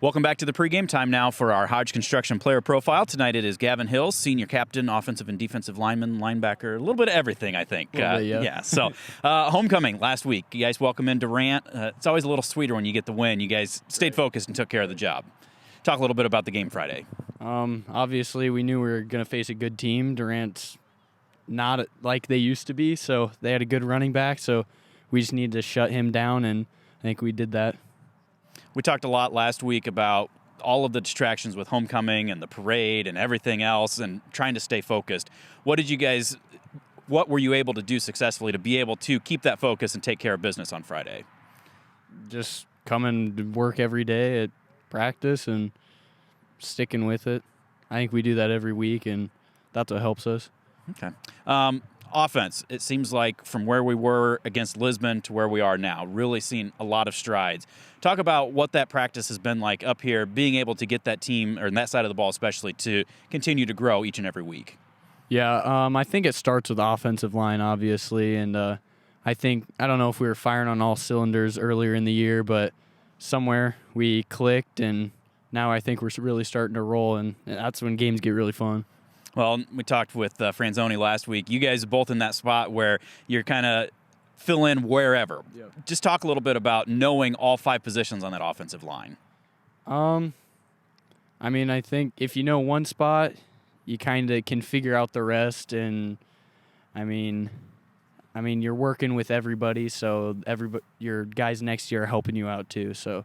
Welcome back to the pregame time now for our Hodge Construction Player Profile. Tonight it is Gavin Hills, senior captain, offensive and defensive lineman, linebacker, a little bit of everything, I think. Yeah. So, homecoming last week. You guys welcome in Durant. It's always a little sweeter when you get the win. You guys stayed focused and took care of the job. Talk a little bit about the game Friday. Obviously, we knew we were going to face a good team. Durant's not like they used to be, so they had a good running back, so we just needed to shut him down, and I think we did that. We talked a lot last week about all of the distractions with homecoming and the parade and everything else and trying to stay focused. What were you able to do successfully to be able to keep that focus and take care of business on Friday? Just coming to work every day at practice and sticking with it. I think we do that every week, and that's what helps us. Okay. Offense, it seems like from where we were against Lisbon to where we are now, really seeing a lot of strides. Talk about what that practice has been like up here, being able to get that team, or that side of the ball especially, to continue to grow each and every week. Yeah, I think it starts with the offensive line, obviously, and I don't know if we were firing on all cylinders earlier in the year, but somewhere we clicked, and now I think we're really starting to roll, and that's when games get really fun. Well, we talked with Franzoni last week. You guys are both in that spot where you're kind of fill in wherever. Yep. Just talk a little bit about knowing all five positions on that offensive line. I think if you know one spot, you kind of can figure out the rest, and you're working with everybody, so your guys next year are helping you out too. So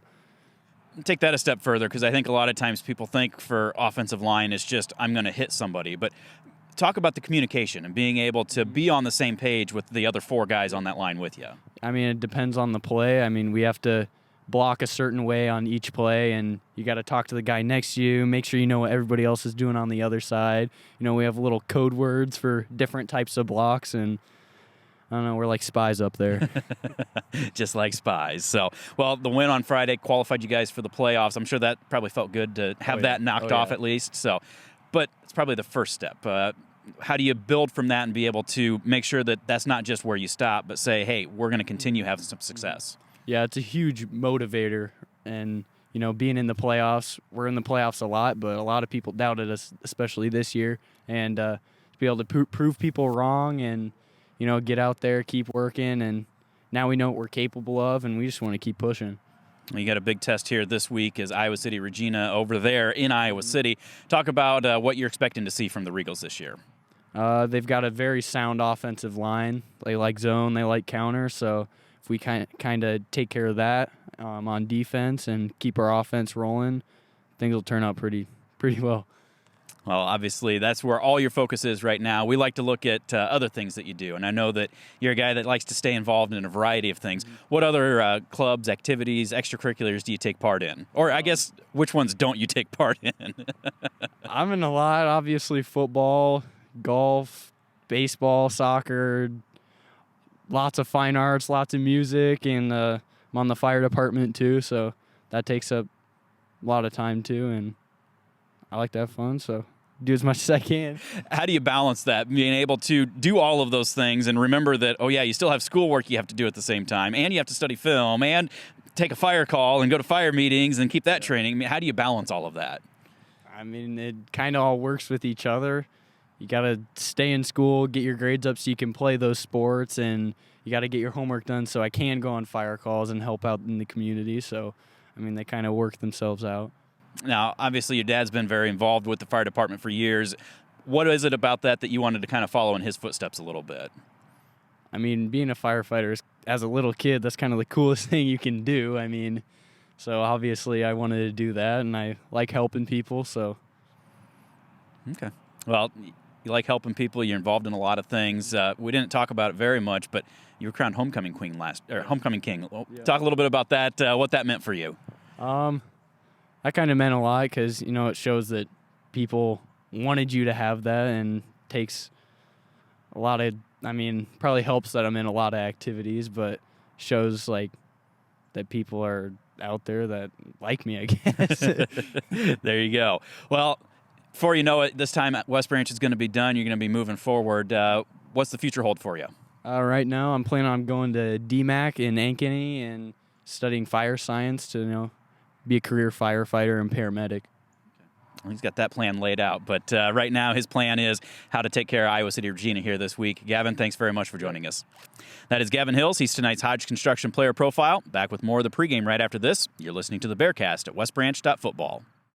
take that a step further, because I think a lot of times people think for offensive line it's just I'm going to hit somebody. But talk about the communication and being able to be on the same page with the other four guys on that line with you. It depends on the play. We have to block a certain way on each play, and you got to talk to the guy next to you, make sure you know what everybody else is doing on the other side. We have little code words for different types of blocks, and I don't know, we're like spies up there. Just like spies. So, well, the win on Friday qualified you guys for the playoffs. I'm sure that probably felt good to have that knocked off at least. So, but it's probably the first step. How do you build from that and be able to make sure that that's not just where you stop, but say, hey, we're going to continue having some success? Yeah, it's a huge motivator. And, being in the playoffs, we're in the playoffs a lot, but a lot of people doubted us, especially this year. And to be able to prove people wrong and get out there, keep working, and now we know what we're capable of, and we just want to keep pushing. You got a big test here this week as Iowa City Regina over there in Iowa City. Talk about what you're expecting to see from the Regals this year. They've got a very sound offensive line. They like zone, they like counter, so if we kind of take care of that on defense and keep our offense rolling, things will turn out pretty well. Well, obviously, that's where all your focus is right now. We like to look at other things that you do, and I know that you're a guy that likes to stay involved in a variety of things. What other clubs, activities, extracurriculars do you take part in? Or I guess, which ones don't you take part in? I'm in a lot, obviously, football, golf, baseball, soccer, lots of fine arts, lots of music, and I'm on the fire department too, so that takes up a lot of time too, and I like to have fun, so do as much as I can. How do you balance that, being able to do all of those things and remember that, you still have schoolwork you have to do at the same time, and you have to study film, and take a fire call and go to fire meetings and keep that training? How do you balance all of that? It kind of all works with each other. You got to stay in school, get your grades up so you can play those sports, and you got to get your homework done so I can go on fire calls and help out in the community. So, they kind of work themselves out. Now, obviously, your dad's been very involved with the fire department for years. What is it about that you wanted to kind of follow in his footsteps a little bit? Being a firefighter, as a little kid, that's kind of the coolest thing you can do. So obviously I wanted to do that, and I like helping people, so. Okay. Well, you like helping people. You're involved in a lot of things. We didn't talk about it very much, but you were crowned homecoming king. Yeah. Talk a little bit about that, what that meant for you. That kind of meant a lot because, it shows that people wanted you to have that, and takes a lot of, probably helps that I'm in a lot of activities, but shows that people are out there that like me, I guess. There you go. Well, before you know it, this time West Branch is going to be done. You're going to be moving forward. What's the future hold for you? Right now I'm planning on going to DMAC in Ankeny and studying fire science to, be a career firefighter and paramedic. He's got that plan laid out, but right now his plan is how to take care of Iowa City Regina here this week. Gavin, thanks very much for joining us. That is Gavin Hills. He's tonight's Hodge Construction Player Profile. Back with more of the pregame right after this. You're listening to the Bearcast at westbranch.football.